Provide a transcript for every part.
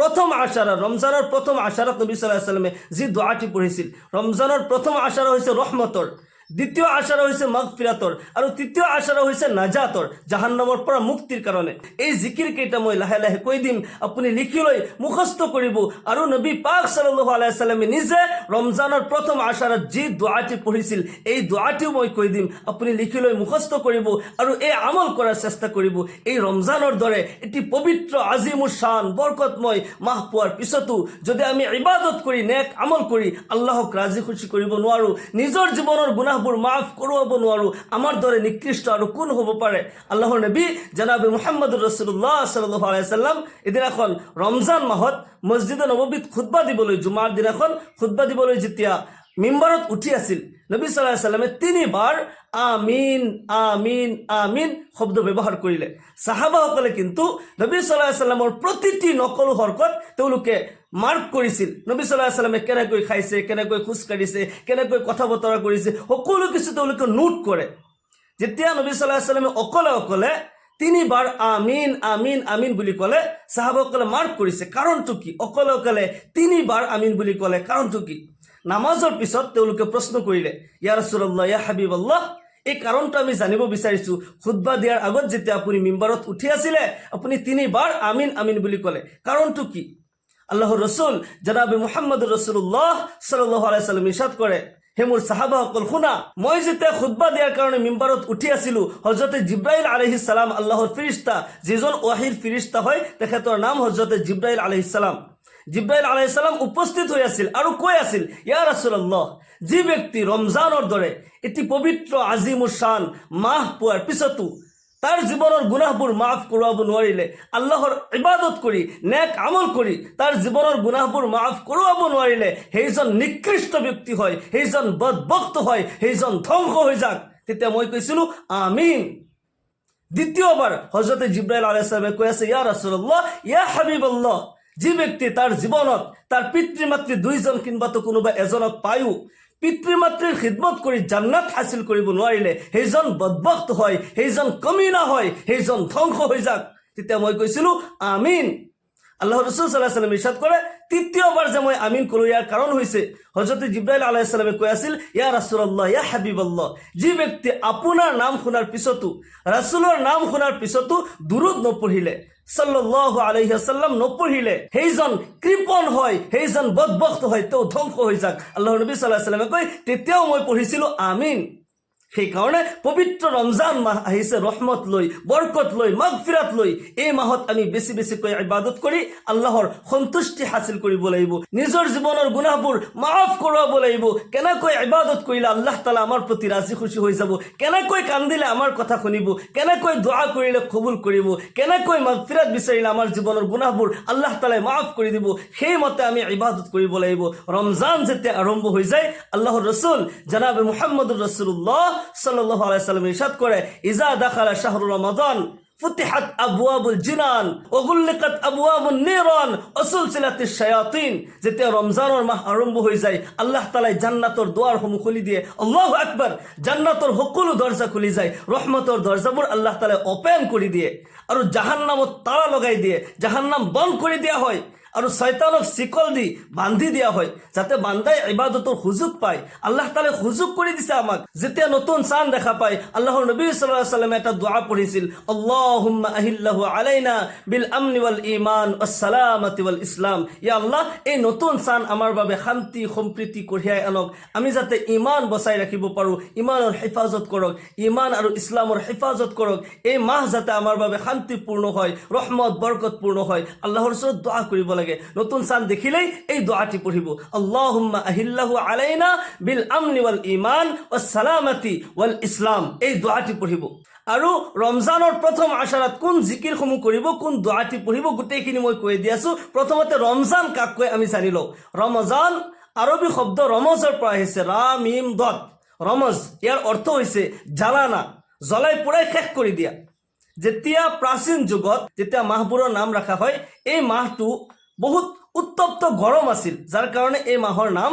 প্রথম আশারা রমজানের প্রথম আশারাত নবী সাল্লাল্লাহু আলাইহি ওয়াসাল্লামে যে দোয়াটি পড়েছিল রমজানের প্রথম আশারা হয়েছে রহমতর, দ্বিতীয় আশারা হয়েছে মাগফিরাতর, আর তৃতীয় আশারা হয়েছে নাজাতর, জাহান্নামর পৰা মুক্তির কারণে। এই জিকির কেইটা মই লাহে লাহে কৈ দিম, আপুনি লিখি লৈ মুখস্থ কৰিব। আৰু নবী পাক সাল্লাল্লাহু আলাইহি ওয়াসাল্লামে নিজে ৰমজানৰ প্ৰথম আশাৰাত যি দোৱাটি পঢ়িছিল এই দোৱাটিও মই কৈ দিম, আপুনি লিখি লৈ মুখস্থ কৰিব আৰু এই আমল কৰাৰ চেষ্টা কৰিব। এই ৰমজানৰ দৰে এটি পবিত্ৰ আজিমুৰ শান বৰকতময় মাহ পোৱাৰ পিছতো যদি আমি ইবাদত কৰি নেক আমল কৰি আল্লাহক ৰাজি খুশি কৰিব নোৱাৰোঁ, নিজৰ জীৱনৰ গুনাহ মাফ কৰোৱাব নোৱাৰোঁ, আমাৰ দৰে নিকৃষ্ট আৰু কোন হ'ব পাৰে। আল্লাহৰ নবী জনাবে মুহাম্মদুৰ ৰাসূলুল্লাহ সাল্লাল্লাহু আলাইহি ওয়াসাল্লাম এদিনাখন ৰমজান মাহত মছজিদে নবৱীত খুতবা দিবলৈ, জুমাৰ দিনাখন খুতবা দিবলৈ যেতিয়া মিম্বাৰত উঠি আছিল, নবী সাল্লাল্লাহু আলাইহি ওয়াসাল্লামে 3 বাৰ আমিন আমিন আমিন শব্দ ব্যৱহাৰ কৰিলে। সাহাবাসকলে কিন্তু নবী সাল্লাল্লাহু আলাইহি ওয়াসাল্লামৰ প্ৰতিটি নকল হৰকত তেওঁলোকে মাৰ্ক কৰিছিল। নবী সাল্লাল্লাহু আলাইহি ওয়াসাল্লামে কেনেকৈ খাইছে, কেনেকৈ খোজ কাঢ়িছে, কেনেকৈ কথা বতৰা কৰিছে, সকলো কিছু তেওঁলোকে নোট কৰে। যেতিয়া নবী সাল্লাল্লাহু আলাইহি ওয়াসাল্লামে অকলে অকলে 3 বাৰ আমিন আমিন আমিন বুলি ক'লে সাহাবাসকলে মাৰ্ক কৰিছে। কাৰণটো কি? অকলে অকলে 3 বাৰ আমিন বুলি ক'লে কাৰণটো কি? নামাজৰ পিছত তেওঁলোকে প্ৰশ্ন কৰিলে, ইয়া ৰাসূলুল্লাহ, ইয়া হাবিবাল্লাহ, এই কাৰণটো আমি জানিব বিচাৰিছোঁ। খুতবা দিয়াৰ আগত যেতিয়া আপুনি মিম্বাৰত উঠি আছিলে আপুনি 3 বাৰ আমিন আমিন বুলি ক'লে, কাৰণটো কি? আল্লাহৰ ৰসুল জনাবে মুহাম্মদুৰ ৰাসূলুল্লাহ সাল্লাল্লাহু আলাইহি ওয়াসাল্লাম ইৰশাদ কৰে, হে মোৰ সাহাবাসকল শুনা, মই যেতিয়া খুতবা দিয়াৰ কাৰণে মিম্বাৰত উঠি আছিলোঁ, হযৰতে জিব্ৰাইল আলাইহিস সালাম আল্লাহৰ ফেৰেশতা, যিজন ওয়াহিৰ ফেৰেশতা হয় তেখেতৰ নাম হযৰতে জিব্ৰাইল আলাইহিস সালাম। জিব্ৰাইল আলাইহিস সালাম উপস্থিত হৈ আছিল আৰু কৈ আছিল, ইয়া ৰাসূলুল্লাহ, যি ব্যক্তি ৰমজানৰ দৰে এটি পবিত্ৰ আজিমুৰ শান মাহ পোৱাৰ পিছতো তাৰ জীৱনৰ গুনাহবোৰ মাফ কৰোৱাব নোৱাৰিলে, আল্লাহৰ ইবাদত কৰি নেক আমল কৰি তাৰ জীৱনৰ গুনাহবোৰ মাফ কৰোৱাব নোৱাৰিলে, সেইজন নিকৃষ্ট ব্যক্তি হয়, সেইজন বদবক্ত হয়, সেইজন ধ্বংস হৈ যাক। তেতিয়া মই কৈছিলোঁ আমিন। দ্বিতীয়বাৰ হযৰতে জিব্ৰাইল আলাইহিস সালামে কৈ আছে, ইয়া ৰাসূলুল্লাহ, ইয়া হাবিবাল্লাহ, যি ব্যক্তি তাৰ জীৱনত তাৰ পিতৃ মাতৃ 2জন কিংবাতো কোনোবা এজনক পায়ো পিতৃ মাতৃৰ খিদমত কৰি জান্নাত হাসিল কৰিব নোৱাৰিলে, সেইজন বদবক্ত হয়, সেইজন কমিনা হয়, সেইজন ধ্বংস হৈ যাক। তেতিয়া মই কৈছিলোঁ আমিন। আল্লাহৰ ৰাসূল সাল্লাল্লাহু আলাইহি ওয়াসাল্লাম ইৰশাদ কৰে, তৃতীয়বাৰ যে মই আমিন ক'লো ইয়াৰ কাৰণ হৈছে হযৰতে জিব্ৰাইল আলাইহিস সালামে কৈ আছিল, ইয়া ৰাসূলুল্লাহ, ইয়া হাবিবাল্লাহ, যি ব্যক্তি আপোনাৰ নাম শুনাৰ পিছতো ৰাসূলৰ নাম শুনাৰ পিছতো দুৰুদ নপঢ়িলে, সাল্লাল্লাহু আলাইহি ওয়াসাল্লাম নপঢ়িলে, সেইজন কৃপণ হয়, সেইজন বদবক্ত হয়, তেওঁ ধ্বংস হৈ যাক। আল্লাহৰ নবী সাল্লাল্লাহু আলাইহি ওয়াসাল্লামে কয়, তেতিয়াও মই পঢ়িছিলোঁ আমিন। সেইকাৰণে পবিত্ৰ ৰমজান মাহ আহিছে ৰহমত লৈ, বৰকত লৈ, মাগফিৰাত লৈ। এই মাহত আমি বেছি বেছিকৈ ইবাদত কৰি আল্লাহৰ সন্তুষ্টি হাসিল কৰিব লাগিব, নিজৰ জীৱনৰ গুনাহবোৰ মাফ কৰাব লাগিব। কেনেকৈ ইবাদত কৰিলে আল্লাহ তাআলা আমাৰ প্ৰতি ৰাজি খুশি হৈ যাব, কেনেকৈ কান্দিলে আমাৰ কথা শুনিব, কেনেকৈ দোয়া কৰিলে কবুল কৰিব, কেনেকৈ মাগফিৰাত বিচাৰিলে আমাৰ জীৱনৰ গুনাহবোৰ আল্লাহ তাআলাই মাফ কৰি দিব, সেইমতে আমি ইবাদত কৰিব লাগিব। ৰমজান যেতিয়া আৰম্ভ হৈ যায়, আল্লাহৰ ৰাসূল জনাবে মুহাম্মদুৰ ৰাসূলুল্লাহ সাল্লাল্লাহু আলাইহি ওয়াসাল্লাম ইরশাদ করে, ইজা দাখালা শাহরু রমাদান ফুতিহাত আবওয়াবুল জিনান ওয়া গুলিকাত আবওয়াবুন নিরান ওয়া সুলসিলাতিশ শায়াতিন। যেতিয়া ৰমজানৰ মাহ আৰম্ভ হৈ যায় আল্লাহ তাআলাই জান্নাতৰ দুৱাৰসমূহ খুলি দিয়ে। আল্লাহু আকবাৰ। জান্নাতৰ সকলো দৰজা খুলি যায়, ৰহমতৰ দৰজাবোৰ আল্লাহ তাআলাই ওপেন কৰি দিয়ে আৰু জাহান্নামত তালা লগাই দিয়ে, জাহান্নাম বন্ধ কৰি দিয়া হয় আৰু শয়তানক শিকল দি বান্ধি দিয়া হয় যাতে বান্দাই ইবাদতৰ সুযোগ পায়। আল্লাহ তাআলা সুযোগ কৰি দিছে আমাক। যেতিয়া নতুন চান দেখা পায় আল্লাহৰ নবী সাল্লাল্লাহু আলাইহি ওয়াসাল্লাম এটা দোয়া পঢ়িছিল, আল্লাহুম্মা আহিল্লাহু আলাইনা বিল আমনি ওয়াল ঈমান ওয়াস সালামাতি ওয়াল ইসলাম। ইয়া আল্লাহ, এই নতুন চান আমাৰ বাবে শান্তি সম্প্ৰীতি কঢ়িয়াই আনক, আমি যাতে ঈমান বচাই ৰাখিব পাৰোঁ, ঈমানৰ হেফাজত কৰক, ঈমান আৰু ইছলামৰ হেফাজত কৰক। এই মাহ যাতে আমাৰ বাবে শান্তিপূৰ্ণ হয়, ৰহমত বৰকতপূৰ্ণ হয়, আল্লাহৰ ওচৰত দোয়া কৰিব লাগে। নতুন চান দেখিলেই এই দোয়াটি পঢ়িব, আল্লাহুম্মা আহিল্লাহু আলাইনা বিল আমনি ওয়াল ঈমান ওয়াস সালামাতি ওয়াল ইসলাম। এই দোয়াটি পঢ়িব। আৰু ৰমজানৰ প্ৰথম আশাৰাত কোন জিকিৰসমূহ কৰিব, কোন দোয়াটি পঢ়িব, গোটেইখিনি মই কৈ দি আছোঁ। প্ৰথমতে ৰমজান কাক কয় আমি জানি লওঁ। ৰমজান আৰবী শব্দ ৰমজৰ পৰা আহিছে, ৰা মিম দত। ৰমজ ইয়াৰ অৰ্থ হৈছে জ্বালানা, জ্বলাই পুৰাই শেষ কৰি দিয়া। যেতিয়া প্ৰাচীন যুগত যেতিয়া মাহবোৰৰ নাম ৰখা হয়, এই মাহটো বহুত উত্তপ্ত গৰম আছিল, যাৰ কাৰণে এই মাহৰ নাম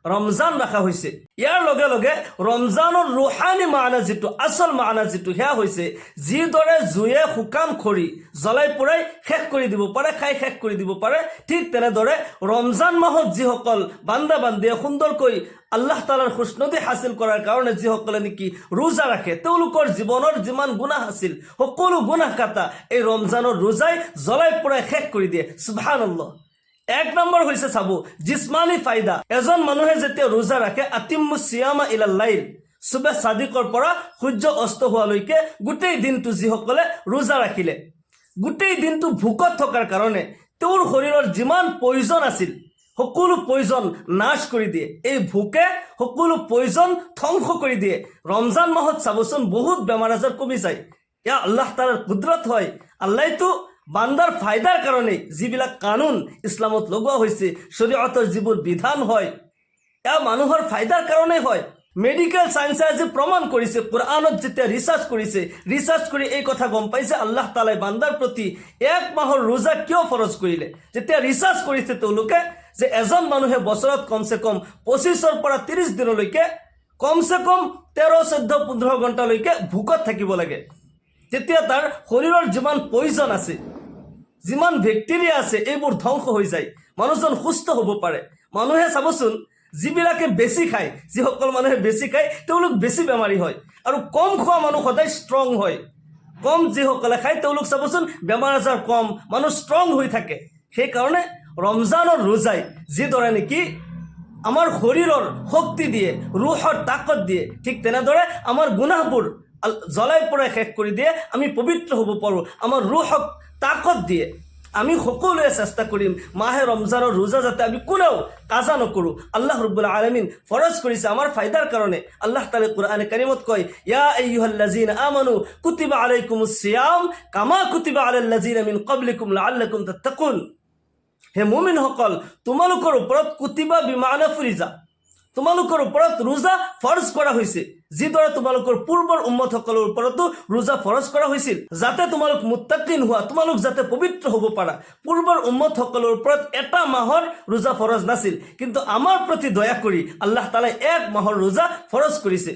ৰমজান ৰখা হৈছে। ইয়াৰ লগে লগে ৰমজানৰ ৰুহানী মানা যিটো আচল মানা যিটো সেয়া হৈছে যিদৰে জুয়ে শুকান খৰি জ্বলাই পুৰাই শেষ কৰি দিব পাৰে, খাই শেষ কৰি দিব পাৰে, ঠিক তেনেদৰে ৰমজান মাহত যিসকল বান্দা বান্দিয়ে সুন্দৰকৈ আল্লাহ তালাৰ খুশনদী হাসিল কৰাৰ কাৰণে যিসকলে নেকি ৰোজা ৰাখে তেওঁলোকৰ জীৱনৰ যিমান গুনাহ আছিল সকলো গুনাহ কাটা এই ৰমজানৰ ৰোজাই জ্বলাই পুৰাই শেষ কৰি দিয়ে। সুবহানাল্লাহ। এক নম্বৰ হৈছে চাব জিসমানী ফায়দা। এজন মানুহে যেতিয়া ৰোজা ৰাখে আতিম্মু সিয়ামা ইলাল লাইল, সুবে সাদিকৰ পৰা সূৰ্য অস্ত হোৱালৈকে গোটেই দিনটো যিসকলে ৰোজা ৰাখিলে গোটেই দিনটো ভোকত থকাৰ কাৰণে তেওঁৰ শৰীৰৰ যিমান পয়জন আছিল সকলো পয়জন নাশ কৰি দিয়ে। এই ভোকে সকলো পয়জন ধ্বংস কৰি দিয়ে। ৰমজান মাহত চাবচোন বহুত বেমাৰ আজাৰ কমি যায়। এয়া আল্লাহ তালাৰ কুদৰত হয়। আল্লাহটো বান্দাৰ ফায়দাৰ কাৰণে যিবিলাক কানুন ইছলামত লগোৱা হৈছে, শৰীয়তৰ যিবোৰ বিধান হয় এয়া মানুহৰ ফায়দাৰ কাৰণে হয়। মেডিকেল সায়েন্সে আজি প্ৰমাণ কৰিছে, কোৰআনত যেতিয়া ৰিচাৰ্চ কৰি এই কথা গম পাইছে আল্লাহ তালাই বান্দাৰ প্ৰতি এক মাহৰ ৰোজা কিয় ফৰজ কৰিলে। যেতিয়া ৰিচাৰ্চ কৰিছে তেওঁলোকে যে এজন মানুহে বছৰত কমসে কম 25ৰ পৰা 30 দিনলৈকে কমসে কম 13, 14, 15 ঘণ্টালৈকে ভোকত থাকিব লাগে। তেতিয়া তাৰ শৰীৰৰ যিমান পয়জন আছে, যিমান বেক্টেৰিয়া আছে এইবোৰ ধ্বংস হৈ যায়, মানুহজন সুস্থ হ'ব পাৰে। মানুহে চাবচোন যিবিলাকে বেছি খায়, যিসকল মানুহে বেছি খায় তেওঁলোক বেছি বেমাৰী হয়, আৰু কম খোৱা মানুহ সদায় ষ্ট্ৰং হয়। কম যিসকলে খায় তেওঁলোক চাবচোন বেমাৰ আজাৰ কম, মানুহ ষ্ট্ৰং হৈ থাকে। সেইকাৰণে ৰমজানৰ ৰোজাই যিদৰে নেকি আমাৰ শৰীৰৰ শক্তি দিয়ে, ৰুহৰ তাকত দিয়ে, ঠিক তেনেদৰে আমাৰ গুনাহবোৰ জ্বলাই পুৰাই শেষ কৰি দিয়ে, আমি পবিত্ৰ হ'ব পাৰোঁ, আমাৰ ৰুহক তাকত দিয়ে। আমি সকলোৱে চেষ্টা কৰিম মাহে ৰমজানৰ ৰোজা যাতে আমি কোনেও কাজা নকৰোঁ। আল্লাহ ৰব্বুল আলামিন ফৰজ কৰিছে আমাৰ ফায়দাৰ কাৰণে। আল্লাহ তাআলা কোৰআনে কাৰিমত কয়, ইয়া আইয়ুহাল্লাযীনা আমানু কুতিবা আলাইকুমুস সিয়াম কামা কুতিবা আলাল্লাযীনা মিন ক্বাবলিকুম লাআল্লাকুম তাত্তাকুন। হে মুমিনসকল, তোমালোকৰ ওপৰত কুতিবা বিমানা ফুৰিজা, তোমালোকৰ ওপৰত ৰোজা ফৰজ কৰা হৈছে যিদৰে তোমালোকৰ পূৰ্বৰ উম্মতসকলৰ ওপৰতো ৰোজা ফৰজ কৰা হৈছিল, যাতে তোমালোক মুত্তাকিন হোৱা, তোমালোক যাতে পবিত্ৰ হ'ব পাৰা। পূৰ্বৰ উম্মতসকলৰ ওপৰত এটা মাহৰ ৰোজা ফৰজ নাছিল, কিন্তু আমাৰ প্ৰতি দয়া কৰি আল্লাহ তাআলাই এক মাহৰ ৰোজা ফৰজ কৰিছে।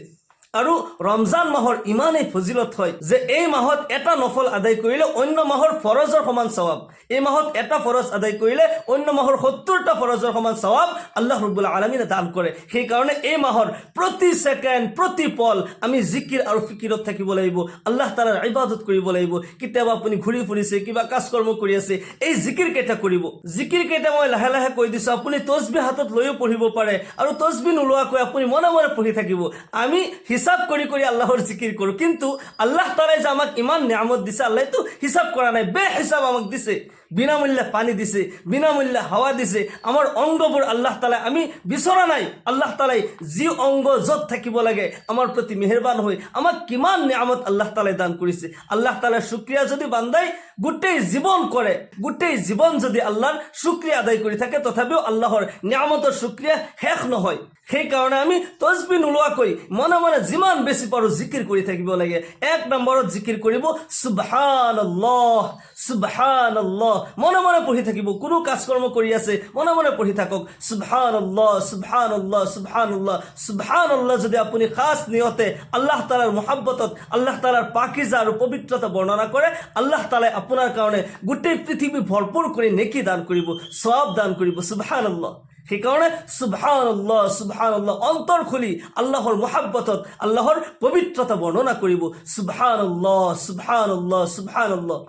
আৰু ৰমজান মাহৰ ইমানেই ফজিলত হয় যে এই মাহত এটা নফল আদায় কৰিলে অন্য মাহৰ ফৰজৰ সমান সওয়াব। এই মাহত এটা ফৰজ আদায় কৰিলে অন্য মাহৰ 70টা ফৰজৰ সমান সওয়াব আল্লাহ ৰব্বুল আলামিনে দান কৰে। সেইকাৰণে এই মাহৰ প্ৰতি সেকেন্ড প্ৰতি পল আমি জিকিৰ আৰু ফিকিৰত থাকিব লাগিব, আল্লাহ তাআলাৰ ইবাদত কৰিব লাগিব। কেতিয়াবা আপুনি ঘূৰি ফুৰিছে, কিবা কাজকৰ্ম কৰি আছে, এই জিকিৰ কেইটা কৰিব। জিকিৰ কেইটা মই লাহে লাহে কৈ দিছোঁ, আপুনি তসবিহ হাতত লৈও পঢ়িব পাৰে, আৰু তসবিহ নোলোৱাকৈ আপুনি মনে মনে পঢ়ি থাকিব। আমি হিসাব কৰি কৰি আল্লাহৰ জিকিৰ কৰোঁ, কিন্তু আল্লাহ তাআলাই যে আমাক ইমান নিয়ামত দিছে আল্লাহটো হিসাব কৰা নাই, বেহিসাব আমাক দিছে। বিনামূল্যে পানী দিছে, বিনামূল্যে হাৱা দিছে, আমাৰ অংগবোৰ আল্লাহ তাআলাই আমি বিচৰা নাই। আল্লাহ তাআলাই যি অংগ য'ত থাকিব লাগে আমাৰ প্ৰতি মেহেৰবান হৈ আমাক কিমান নিয়ামত আল্লাহ তাআলাই দান কৰিছে। আল্লাহ তাআলাৰ শুকৰিয়া যদি বান্দাই গোটেই জীৱন কৰে, গোটেই জীৱন যদি আল্লাহৰ শুকৰিয়া আদায় কৰি থাকে, তথাপিও আল্লাহৰ নিয়ামতৰ শুকৰিয়া শেষ নহয়। সেইকাৰণে আমি তসবিহ নোলোৱাকৈ মনে মনে যিমান বেছি পাৰোঁ জিকিৰ কৰি থাকিব লাগে। এক নম্বৰত জিকিৰ কৰিব সুবহানাল্লাহ, সুবহানাল্লাহ, মনে মনে পঢ়ি থাকিব। কোনো কাজকৰ্ম কৰি আছে মনে মনে পঢ়ি থাকক সুবহানাল্লাহ, সুবহানাল্লাহ, সুবহানাল্লাহ, সুবহানাল্লাহ। যদি আপুনি খাস নিয়তে আল্লাহ তাআলাৰ মহব্বতত আল্লাহ তাআলাৰ পাকিজা আৰু পবিত্ৰতা বৰ্ণনা কৰে, আল্লাহ তাআলাই আপোনাৰ কাৰণে গোটেই পৃথিৱী ভৰপূৰ কৰি নেকি দান কৰিব, সওয়াব দান কৰিব। সুবহানাল্লাহ। সেইকাৰণে সুবহানাল্লাহ, সুবহানাল্লাহ অন্তৰ খুলি আল্লাহৰ মহব্বতত আল্লাহৰ পবিত্ৰতা বৰ্ণনা কৰিব। সুবহানাল্লাহ, সুবহানাল্লাহ, সুবহানাল্লাহ।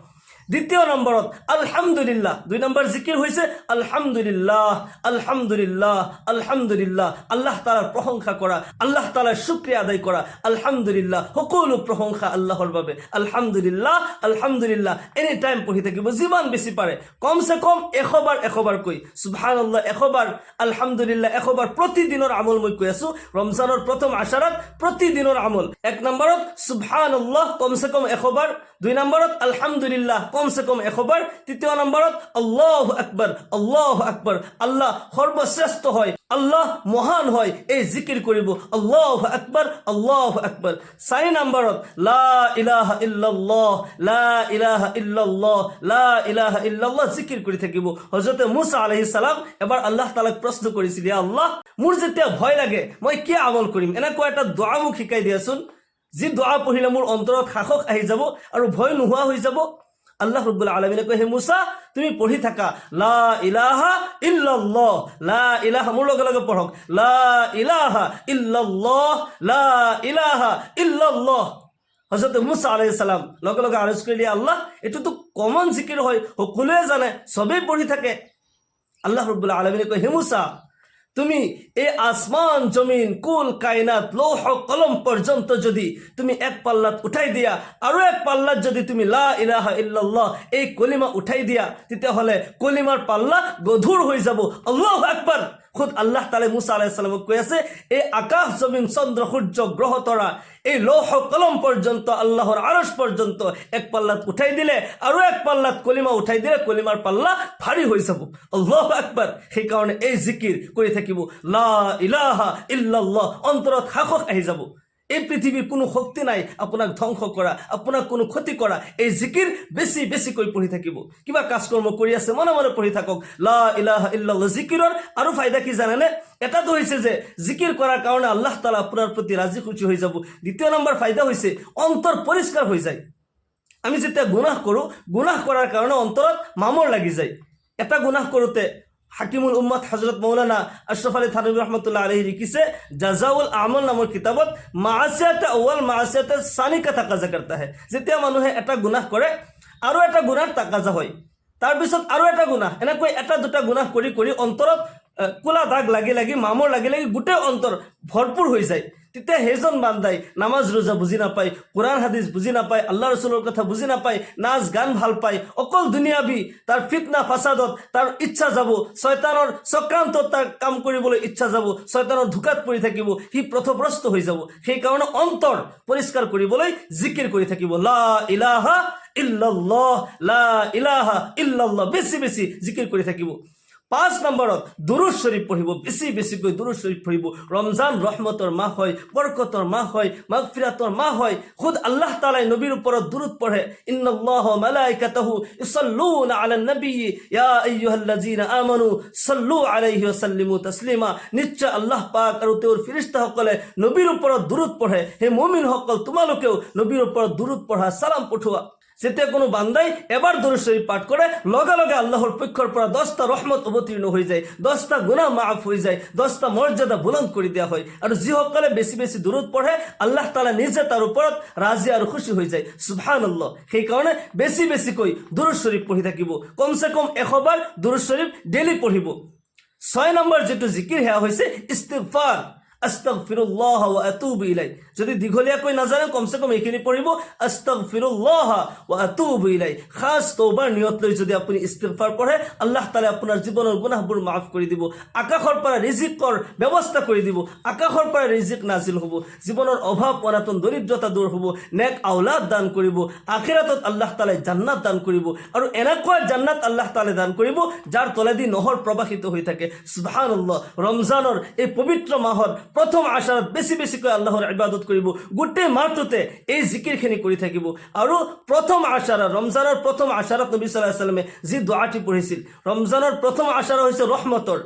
দ্বিতীয় নম্বৰত আলহামদুলিল্লাহ। 2 নম্বৰ জিকিৰ হৈছে আলহামদুলিল্লাহ, আলহামদুলিল্লাহ, আলহামদুলিল্লাহ। আল্লাহ তাআলাৰ প্ৰশংসা কৰা, আল্লাহ তাআলাৰ শুকৰিয়া আদায় কৰা। আলহামদুলিল্লাহ, সকলো প্ৰশংসা আল্লাহৰ বাবে। আলহামদুলিল্লাহ, আলহামদুলিল্লাহ এনি টাইম পঢ়ি থাকিব, যিমান বেছি পাৰে, কমসে কম 100 বাৰ 100 বাৰ কৈ সুবহানাল্লাহ 100 বাৰ, আলহামদুলিল্লাহ 100 বাৰ। প্ৰতিদিনৰ আমল মই কৈ আছোঁ, ৰমজানৰ প্ৰথম আশাৰাত প্ৰতিদিনৰ আমল। 1 নম্বৰত সুবহানাল্লাহ কমসে কম 100 বাৰ, 2 নম্বৰত আলহামদুলিল্লাহ কমসে কম 100 বাৰ। তৃতীয় নম্বৰত আল্লাহু আকবাৰ, আল্লাহু আকবাৰ, আল্লাহ সৰ্বশ্ৰেষ্ঠ হয়, আল্লাহ মহান হয়, এই জিকিৰ কৰিব আল্লাহু আকবাৰ, আল্লাহু আকবাৰ। 4 নম্বৰত লা ইলাহা ইল্লাল্লাহ, লা ইলাহা ইল্লাল্লাহ, লা ইলাহা ইল্লাল্লাহ জিকিৰ কৰি থাকিব। হযৰত মুসা আলাইহিস সালাম এবাৰ আল্লাহ তাআলাক প্ৰশ্ন কৰিছিল, ইয়া আল্লাহ, মোৰ যেতিয়া ভয় লাগে মই কি আমল কৰিম? এনেকুৱা এটা দোৱা মোক শিকাই দিয়াচোন, যি দোৱা পঢ়িলে মোৰ অন্তৰত সাহস আহি যাব আৰু ভয় নোহোৱা হৈ যাব। আল্লাহ রাব্বুল আলামিনে কয়, হে মুসা, তুমি পঢ়ি থাকা লা ইলাহা ইল্লাল্লাহ, লা ইলাহা, মোৰ লগে লগে পঢ়ক, লা ইলাহা ইল্লাল্লাহ, লা ইলাহা ইল্লাল্লাহ। হযৰত মুসা আলাইহিস সালাম লগে লগে আৰজ কৰিলে, আল্লাহ, এটো তো কমন জিকিৰ হয়, সকলোৱে জানে, সবেই পঢ়ি থাকে। আল্লাহ রাব্বুল আলামিনে কয়, হে মুসা, তুমি এই আসমান জমিন কুল কায়নাত লৌহ কলম পর্যন্ত যদি তুমি এক পাল্লাত উঠাই দিয়া আৰু এক পাল্লাত যদি তুমি লা ইলাহা ইল্লাল্লাহ এই কলিমা উঠাই দিয়া, তেতিয়াহ'লে কলিমাৰ পাল্লা গধুৰ হৈ যাব। আল্লাহু আকবার। খুদ আল্লাহ তাআলা মুসা আলাইহিস সালামক কৈ আছে, এই আকাশ জমিন চন্দ্র সূর্য গ্রহ তৰা এই লৌহ কলম পৰ্যন্ত আল্লাহৰ আৰশ পৰ্যন্ত এক পাল্লাত উঠাই দিলে আৰু এক পাল্লাত কলিমা উঠাই দিলে কলিমাৰ পাল্লা ভাৰী হৈ যাব। আল্লাহু আকবাৰ। সেই কাৰণে এই জিকিৰ কৰি থাকিব, লা ইলাহা ইল্লাল্লাহ, অন্তৰত সাহস আহি যাব। এই পৃথিৱীৰ কোনো শক্তি নাই আপোনাক ধ্বংস কৰা, আপোনাক কোনো ক্ষতি কৰা। এই জিকিৰ বেছি বেছিকৈ পঢ়ি থাকিব। কিবা কাজকৰ্ম কৰি আছে, মনে মনে পঢ়ি থাকক লা ইলাহা ইল্লাল্লাহ। জিকিৰৰ আৰু ফায়দা কি জানেনে? এটাতো হৈছে যে জিকিৰ কৰাৰ কাৰণে আল্লাহ তাআলা আপোনাৰ প্ৰতি ৰাজি খুশি হৈ যাব। দ্বিতীয় নম্বৰ ফায়দা হৈছে অন্তৰ পৰিষ্কাৰ হৈ যায়। আমি যেতিয়া গুনাহ কৰোঁ, গুনাহ কৰাৰ কাৰণে অন্তৰত মামৰ লাগি যায়। এটা গুনাহ কৰোঁতে হাকিমুল উম্মত হযৰত মৌলানা আশৰাফ আলী থানভী ৰহমতুল্লাহ আলাইহি লিখিছে, জাজাউল আমল নামৰ কিতাবত মাআসিয়াত আউয়াল মাআসিয়াত সানি কা তাকাজা কৰতা है। যেতিয়া মানুহে এটা গুনাহ কৰে আৰু এটা গুনাহৰ তাকাজা হয়, তাৰপিছত আৰু এটা গুনাহ, এনেকৈ এটা দুটা গুনাহ কৰি কৰি অন্তৰত কোলা দাগ লাগি লাগি মামৰ লাগি লাগি গোটেই অন্তৰ ভৰপূৰ হৈ যায়। তেতিয়া সেইজন বান্দাই নামাজ ৰোজা বুজি নাপায়, কোৰআন হাদিস বুজি নাপায়, আল্লাহ ৰসুলেৰ কথা বুজি নাপায়, নাচ গান ভাল পায়, অকল দুনিয়াবী তাৰ ফিতনা ফাসাদত তাৰ ইচ্ছা যাব, শয়তানৰ চক্ৰান্তত তাৰ কাম কৰিবলৈ ইচ্ছা যাব, শয়তানৰ ধোকাত পৰি থাকিব, সি পথভ্ৰষ্ট হৈ যাব। সেই কাৰণে অন্তৰ পৰিষ্কাৰ কৰিবলৈ জিকিৰ কৰি থাকিব, লা ইলাহা ইল্লাল্লাহ, লা ইলাহা ইল্লাল্লাহ, বেছি বেছি জিকিৰ কৰি থাকিব। 5 নম্বৰত দুৰুদ শৰীফ পঢ়িব, বেছি বেছিকৈ দুৰুদ শৰীফ পঢ়িব। ৰমজান ৰহমতৰ মাহ হয়, বৰকতৰ মাহ হয়, মাগফিৰাতৰ মাহ হয়। খুদ আল্লাহ তাআলাই নবীৰ ওপৰত দুৰুদ পঢ়ে, ইন্নাল্লাহ মালাইকাতাহু ইউসাল্লুনা আলান নবী ইয়া আইয়ুহাল্লাযীনা আমানু সাল্লু আলাইহি ওয়া সাল্লিমু তাসলিমা। নিশ্চয় আল্লাহ পাক আৰু তেওঁৰ ফেৰেশতাসকলে নবীৰ ওপৰত দুৰুদ পঢ়ে। হে মুমিনসকল, তোমালোকেও নবীৰ ওপৰত দুৰুদ পঢ়া, সালাম পঠোৱা। যেতিয়া কোনো বান্দাই এবাৰ দুৰুদ শৰীফ পাঠ কৰে, লগে লগে আল্লাহৰ পক্ষৰ পৰা 10টা ৰহমত অৱতীৰ্ণ হৈ যায়, 10টা গুনাহ মাফ হৈ যায়, 10টা মৰ্যাদা বুলন্দ কৰি দিয়া হয়। আৰু যিসকলে বেছি বেছি দুৰুদ পঢ়ে, আল্লাহ তাআলা নিজে তাৰ ওপৰত ৰাজি আৰু খুশি হৈ যায়। সুবহানাল্লাহ। সেই কাৰণে বেছি বেছিকৈ দুৰুদ শৰীফ পঢ়ি থাকিব। কমসে কম 100 বাৰ দুৰুদ শৰীফ ডেইলি পঢ়িব। 6 নম্বৰ যেটো জিকিৰ হেয়া হৈছে ইস্তিগফাৰ, আস্তাগফিরুল্লাহ ওয়া আতুবু ইলাই। যদি দীঘলীয়াকৈ নাজানে, কমসে কম এইখিনি পঢ়িব, আস্তাগফিরুল্লাহ ওয়া আতুবু ইলাই। খাস তওবার নিয়ত লৈ যদি আপুনি ইস্তিগফাৰ পঢ়ে, আল্লাহ তাআলা আপোনাৰ জীৱনৰ গুনাহবোৰ মাফ কৰি দিব, আকাশৰ পৰা ৰিজিকৰ ব্যৱস্থা কৰি দিব, আকাশৰ পৰা ৰিজিক নাজিল হ'ব, জীৱনৰ অভাৱ অনাটন দৰিদ্ৰতা দূৰ হ'ব, নেক আওলাদ দান কৰিব, আখিৰাতত আল্লাহ তাআলাই জান্নাত দান কৰিব, আৰু এনেকুৱা জান্নাত আল্লাহ তাআলাই দান কৰিব যাৰ তলেদি নহৰ প্ৰবাহিত হৈ থাকে। সুবহানাল্লাহ। ৰমজানৰ এই পবিত্ৰ মাহৰ প্ৰথম আশাৰত বেছি বেছিকৈ আল্লাহৰ ইবাদত কৰিব, গোটেই মাহটোতে এই জিকিৰখিনি কৰি থাকিব। আৰু প্ৰথম আশাৰা, ৰমজানৰ প্ৰথম আশাৰত নবী সাল্লাল্লাহু আলাইহি ওয়াসাল্লামে যি দোৱাটি পঢ়িছিল, ৰমজানৰ প্ৰথম আশাৰা হৈছে ৰহমতৰ,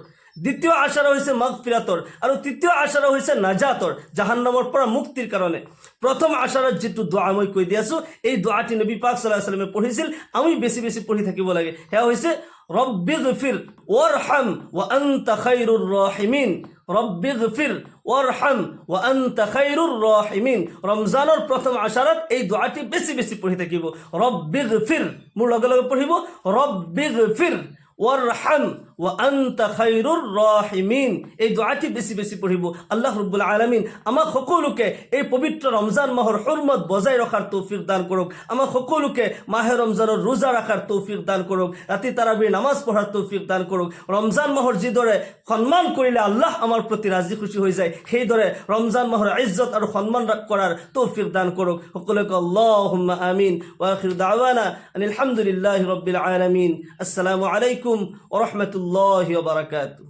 দ্বিতীয় আশাৰা হৈছে মাগফিৰাতৰ, আৰু তৃতীয় আশাৰা হৈছে নাজাতৰ, জাহান্নামৰ পৰা মুক্তিৰ কাৰণে। প্ৰথম আশাৰাত যেটো দোৱা মই কৈ দি আছো, এই দোৱাটি নবী পাক সাল্লাল্লাহু আলাইহি ওয়াসাল্লামে পঢ়িছিল, আমি বেছি বেছি পঢ়ি থাকিব লাগে। হেয়া হৈছে রব্বিগফির ওয়ারহাম ওয়া আনতা খায়রুর রাহিমিন, রব্বিগফির ওয়ারহাম ওয়া আনতা খায়রুর রাহিমিন। ৰমজানৰ প্ৰথম আশাৰাত এই দোৱাটি বেছি বেছি পঢ়ি থাকিব। ৰব্বিগফিৰ, মোৰ লগে লগে পঢ়িব, রব্বিগফির ওয়ারহাম ওয়া আনতা খায়রুর রাহিমিন। এই দোয়াটি বেশি বেশি পড়িব। আল্লাহ রাব্বুল আলামিন আমাক সকলোকে এই পবিত্র রমজান মাহৰ হুরমত বজাই রাখার তৌফিক দান করুক। আমাক সকলোকে মাহে রমজানের রোজা রাখার তৌফিক দান করুক। রাতি তারাবির নামাজ পড়ার তৌফিক দান করুক। রমজান মাহৰ যিদৰে সম্মান কৰিলে আল্লাহ আমাৰ প্ৰতি ৰাজি খুশি হৈ যায়, সেইদৰে ৰমজান মাহৰ ইজ্জত আৰু সম্মান কৰাৰ তৌফিক দান করুক। সকলোকে আল্লাহুম্মা আমিন। ওয়া আখির দাওয়ানা আলহামদুলিল্লাহি রাব্বিল আলামিন। আসসালামু আলাইকুম ওয়া রাহমাতুল্লাহি ওয়া বারাকাতুহু।